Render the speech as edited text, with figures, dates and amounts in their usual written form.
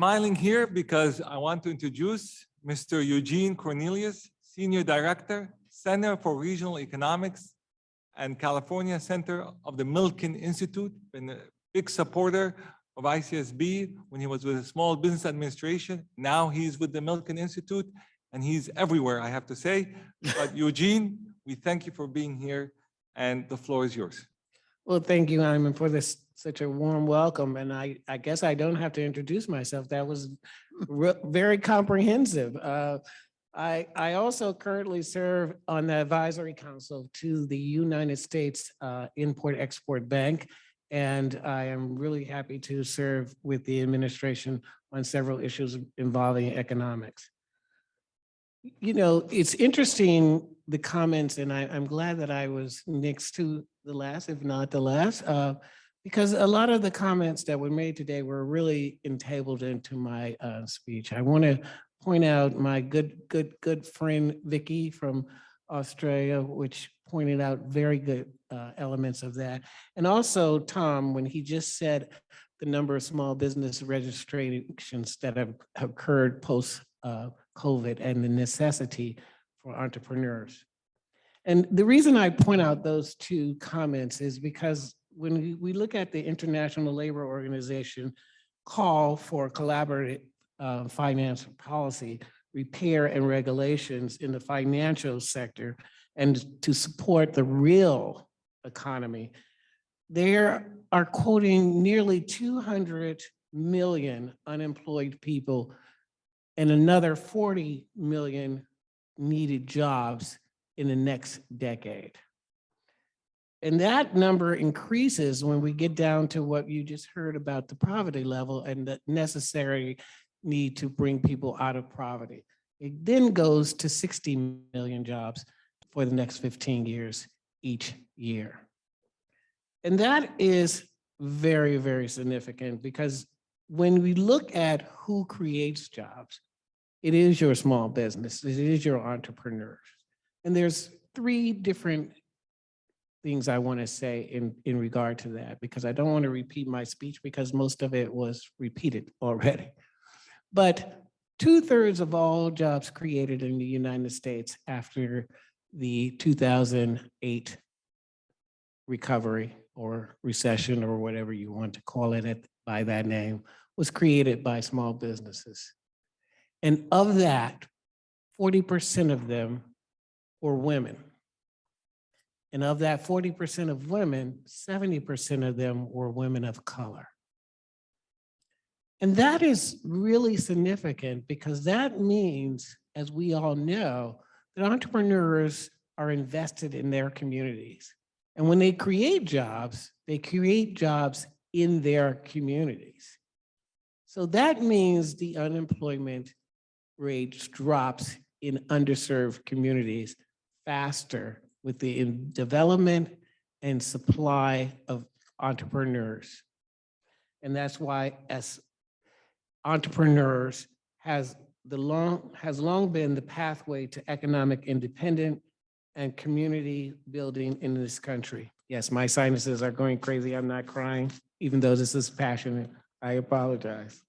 smiling here because I want to introduce Mr. Eugene Cornelius, Senior Director, Center for Regional Economics and California Center of the Milken Institute, been a big supporter of ICSB when he was with the Small Business Administration. Now he's with the Milken Institute and he's everywhere, I have to say. But Eugene, we thank you for being here and the floor is yours. Well, thank you, Ayman, for this such a warm welcome. And I guess I don't have to introduce myself. That was very comprehensive. I also currently serve on the advisory council to the United States Import-Export Bank. And I am really happy to serve with the administration on several issues involving economics. You know, it's interesting, the comments, and I'm glad that I was next to the last, if not the last, because a lot of the comments that were made today were really entabled into my speech. I want to point out my good friend, Vicky from Australia, which pointed out very good elements of that. And also Tom, when he just said the number of small business registrations that have occurred post COVID and the necessity for entrepreneurs. And the reason I point out those two comments is because when we look at the International Labor Organization call for collaborative finance policy, repair and regulations in the financial sector, and to support the real economy, they are quoting nearly 200 million unemployed people and another 40 million needed jobs in the next decade. And that number increases when we get down to what you just heard about the poverty level and the necessary need to bring people out of poverty. It then goes to 60 million jobs for the next 15 years each year. And that is very, very significant because when we look at who creates jobs, it is your small business, it is your entrepreneurs. And there's three different things I want to say in regard to that, because I don't want to repeat my speech because most of it was repeated already. But 2/3 of all jobs created in the United States after the 2008 recovery or recession or whatever you want to call it by that name was created by small businesses. And of that, 40% of them were women. And of that 40% of women, 70% of them were women of color. And that is really significant because that means, as we all know, that entrepreneurs are invested in their communities. And when they create jobs in their communities. So that means the unemployment rate drops in underserved communities faster with the development and supply of entrepreneurs. And that's why as entrepreneurs has long been the pathway to economic independence and community building in this country. Yes, my sinuses are going crazy. I'm not crying, even though this is passionate. I apologize.